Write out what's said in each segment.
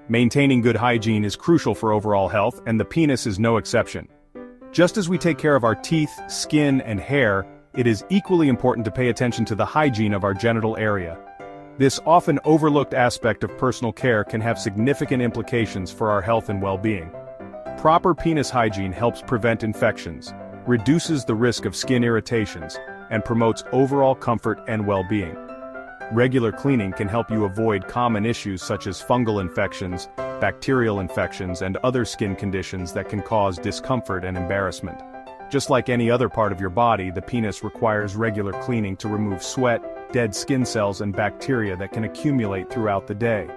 Maintaining good hygiene is crucial for overall health, and the penis is no exception. Just as we take care of our teeth, skin, and hair, it is equally important to pay attention to the hygiene of our genital area. This often overlooked aspect of personal care can have significant implications for our health and well-being. Proper penis hygiene helps prevent infections, reduces the risk of skin irritations, and promotes overall comfort and well-being. Regular cleaning can help you avoid common issues such as fungal infections, bacterial infections, and other skin conditions that can cause discomfort and embarrassment. Just like any other part of your body, the penis requires regular cleaning to remove sweat, dead skin cells, and bacteria that can accumulate throughout the day.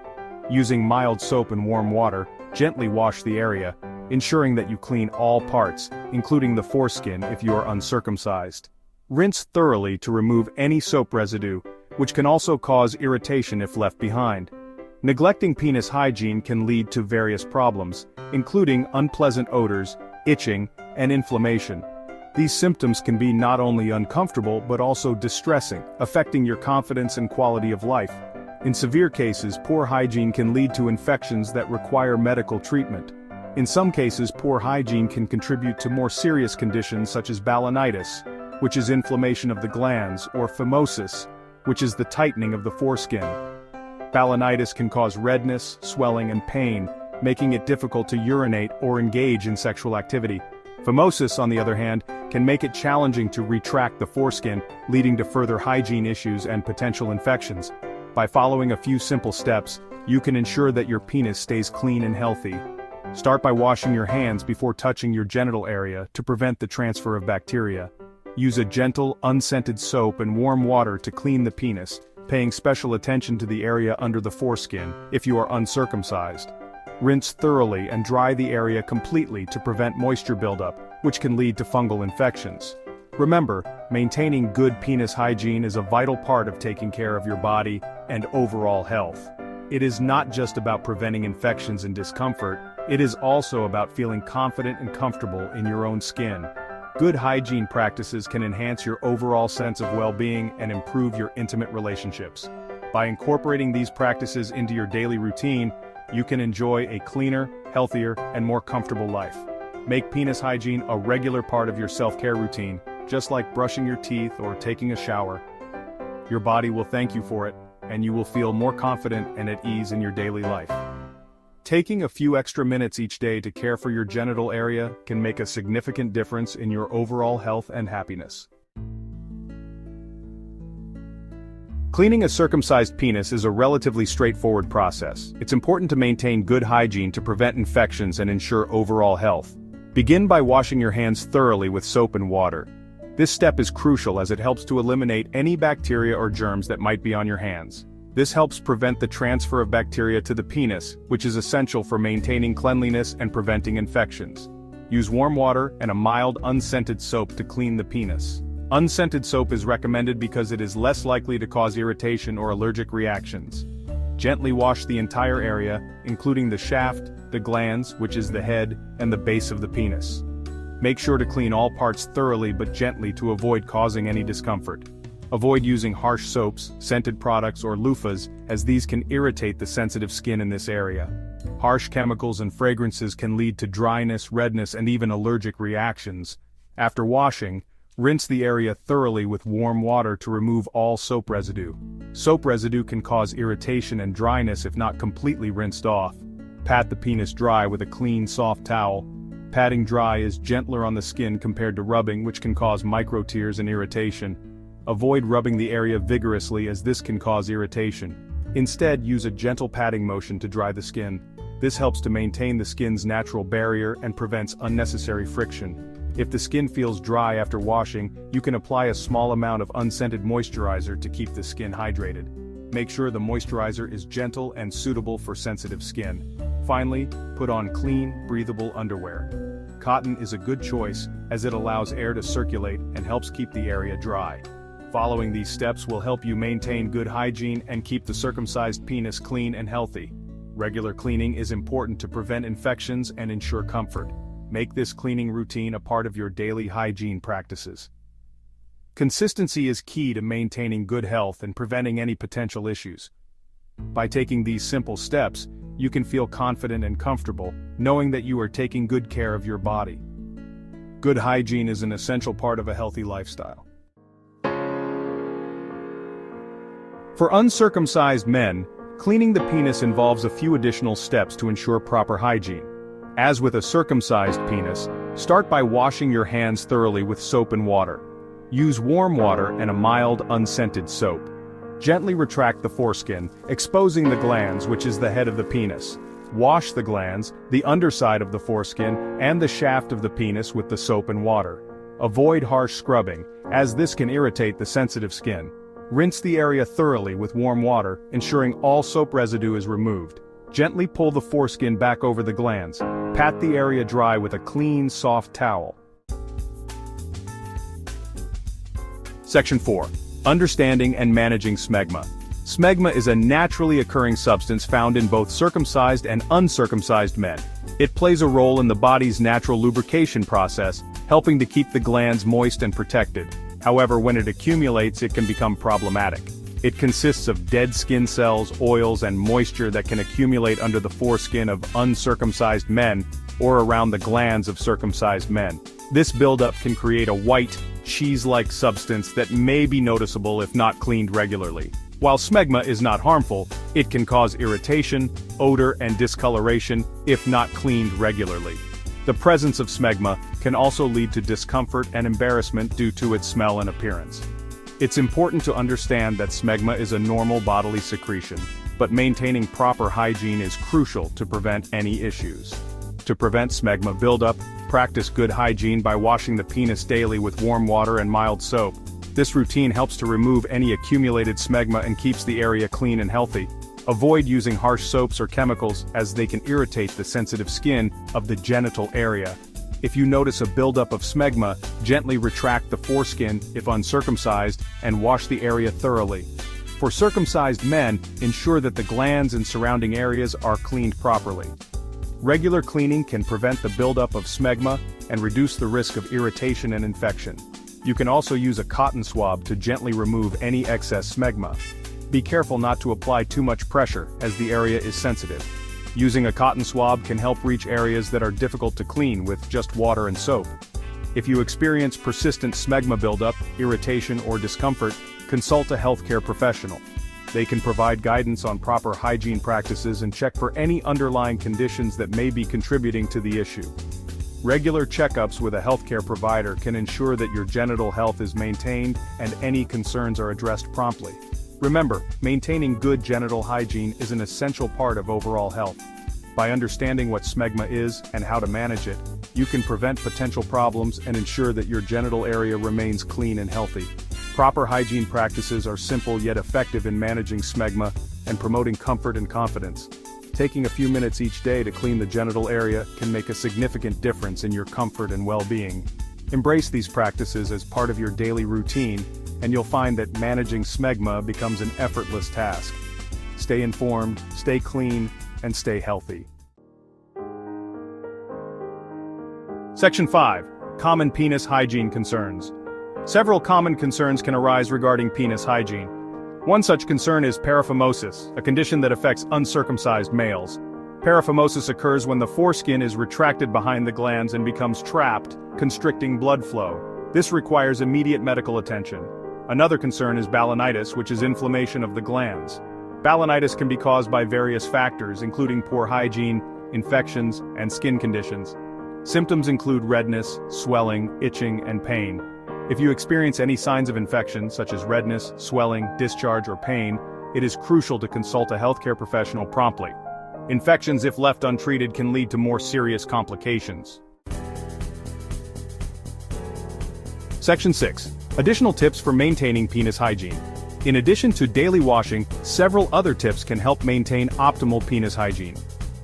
Using mild soap and warm water, gently wash the area, ensuring that you clean all parts, including the foreskin if you are uncircumcised. Rinse thoroughly to remove any soap residue, which can also cause irritation if left behind. Neglecting penis hygiene can lead to various problems, including unpleasant odors, itching, and inflammation. These symptoms can be not only uncomfortable but also distressing, affecting your confidence and quality of life. In severe cases, poor hygiene can lead to infections that require medical treatment. In some cases, poor hygiene can contribute to more serious conditions such as balanitis, which is inflammation of the glands, or phimosis, which is the tightening of the foreskin. Balanitis can cause redness, swelling, and pain, making it difficult to urinate or engage in sexual activity. Phimosis, on the other hand, can make it challenging to retract the foreskin, leading to further hygiene issues and potential infections. By following a few simple steps, you can ensure that your penis stays clean and healthy. Start by washing your hands before touching your genital area to prevent the transfer of bacteria. Use a gentle, unscented soap and warm water to clean the penis, paying special attention to the area under the foreskin if you are uncircumcised. Rinse thoroughly and dry the area completely to prevent moisture buildup, which can lead to fungal infections. Remember, maintaining good penis hygiene is a vital part of taking care of your body and overall health. It is not just about preventing infections and discomfort, it is also about feeling confident and comfortable in your own skin. Good hygiene practices can enhance your overall sense of well-being and improve your intimate relationships. By incorporating these practices into your daily routine, you can enjoy a cleaner, healthier, and more comfortable life. Make penis hygiene a regular part of your self-care routine, just like brushing your teeth or taking a shower. Your body will thank you for it, and you will feel more confident and at ease in your daily life. Taking a few extra minutes each day to care for your genital area can make a significant difference in your overall health and happiness. Cleaning a circumcised penis is a relatively straightforward process. It's important to maintain good hygiene to prevent infections and ensure overall health. Begin by washing your hands thoroughly with soap and water. This step is crucial as it helps to eliminate any bacteria or germs that might be on your hands. This helps prevent the transfer of bacteria to the penis, which is essential for maintaining cleanliness and preventing infections. Use warm water and a mild, unscented soap to clean the penis. Unscented soap is recommended because it is less likely to cause irritation or allergic reactions. Gently wash the entire area, including the shaft, the glans, which is the head, and the base of the penis. Make sure to clean all parts thoroughly but gently to avoid causing any discomfort. Avoid using harsh soaps, scented products, or loofahs, as these can irritate the sensitive skin in this area. Harsh chemicals and fragrances can lead to dryness, redness, and even allergic reactions. After washing, rinse the area thoroughly with warm water to remove all soap residue. Soap residue can cause irritation and dryness if not completely rinsed off. Pat the penis dry with a clean, soft towel. Patting dry is gentler on the skin compared to rubbing, which can cause micro-tears and irritation. Avoid rubbing the area vigorously as this can cause irritation. Instead, use a gentle patting motion to dry the skin. This helps to maintain the skin's natural barrier and prevents unnecessary friction. If the skin feels dry after washing, you can apply a small amount of unscented moisturizer to keep the skin hydrated. Make sure the moisturizer is gentle and suitable for sensitive skin. Finally, put on clean, breathable underwear. Cotton is a good choice as it allows air to circulate and helps keep the area dry. Following these steps will help you maintain good hygiene and keep the circumcised penis clean and healthy. Regular cleaning is important to prevent infections and ensure comfort. Make this cleaning routine a part of your daily hygiene practices. Consistency is key to maintaining good health and preventing any potential issues. By taking these simple steps, you can feel confident and comfortable, knowing that you are taking good care of your body. Good hygiene is an essential part of a healthy lifestyle. For uncircumcised men, cleaning the penis involves a few additional steps to ensure proper hygiene. As with a circumcised penis, start by washing your hands thoroughly with soap and water. Use warm water and a mild, unscented soap. Gently retract the foreskin, exposing the glans, which is the head of the penis. Wash the glans, the underside of the foreskin, and the shaft of the penis with the soap and water. Avoid harsh scrubbing, as this can irritate the sensitive skin. Rinse the area thoroughly with warm water, ensuring all soap residue is removed. Gently pull the foreskin back over the glans. Pat the area dry with a clean, soft towel. Section 4. Understanding and managing smegma. Smegma is a naturally occurring substance found in both circumcised and uncircumcised men. It plays a role in the body's natural lubrication process, helping to keep the glands moist and protected. However, when it accumulates, it can become problematic. It consists of dead skin cells, oils, and moisture that can accumulate under the foreskin of uncircumcised men or around the glands of circumcised men. This buildup can create a white, cheese-like substance that may be noticeable if not cleaned regularly. While smegma is not harmful, it can cause irritation, odor, and discoloration if not cleaned regularly. The presence of smegma can also lead to discomfort and embarrassment due to its smell and appearance. It's important to understand that smegma is a normal bodily secretion, but maintaining proper hygiene is crucial to prevent any issues. To prevent smegma buildup, practice good hygiene by washing the penis daily with warm water and mild soap. This routine helps to remove any accumulated smegma and keeps the area clean and healthy. Avoid using harsh soaps or chemicals as they can irritate the sensitive skin of the genital area. If you notice a buildup of smegma, gently retract the foreskin, if uncircumcised, and wash the area thoroughly. For circumcised men, ensure that the glands and surrounding areas are cleaned properly. Regular cleaning can prevent the buildup of smegma and reduce the risk of irritation and infection. You can also use a cotton swab to gently remove any excess smegma. Be careful not to apply too much pressure, as the area is sensitive. Using a cotton swab can help reach areas that are difficult to clean with just water and soap. If you experience persistent smegma buildup, irritation, or discomfort, consult a healthcare professional. They can provide guidance on proper hygiene practices and check for any underlying conditions that may be contributing to the issue. Regular checkups with a healthcare provider can ensure that your genital health is maintained and any concerns are addressed promptly. Remember, maintaining good genital hygiene is an essential part of overall health. By understanding what smegma is and how to manage it, you can prevent potential problems and ensure that your genital area remains clean and healthy. Proper hygiene practices are simple yet effective in managing smegma and promoting comfort and confidence. Taking a few minutes each day to clean the genital area can make a significant difference in your comfort and well-being. Embrace these practices as part of your daily routine, and you'll find that managing smegma becomes an effortless task. Stay informed, stay clean, and stay healthy. Section 5. Common penis hygiene concerns. Several common concerns can arise regarding penis hygiene. One such concern is paraphymosis, a condition that affects uncircumcised males. Paraphymosis occurs when the foreskin is retracted behind the glands and becomes trapped, constricting blood flow. This requires immediate medical attention. Another concern is balanitis, which is inflammation of the glands. Balanitis can be caused by various factors, including poor hygiene, infections, and skin conditions. Symptoms include redness, swelling, itching, and pain. If you experience any signs of infection, such as redness, swelling, discharge, or pain, it is crucial to consult a healthcare professional promptly. Infections, if left untreated, can lead to more serious complications. Section 6. Additional tips for maintaining penis hygiene. In addition to daily washing, several other tips can help maintain optimal penis hygiene.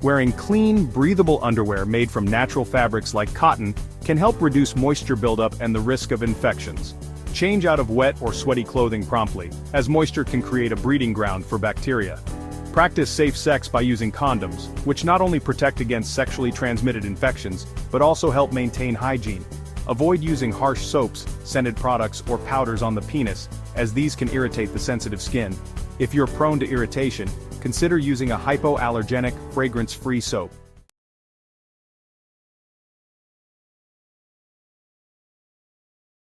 Wearing clean, breathable underwear made from natural fabrics like cotton can help reduce moisture buildup and the risk of infections. Change out of wet or sweaty clothing promptly, as moisture can create a breeding ground for bacteria. Practice safe sex by using condoms, which not only protect against sexually transmitted infections, but also help maintain hygiene. Avoid using harsh soaps, scented products, or powders on the penis, as these can irritate the sensitive skin. If you're prone to irritation, consider using a hypoallergenic, fragrance-free soap.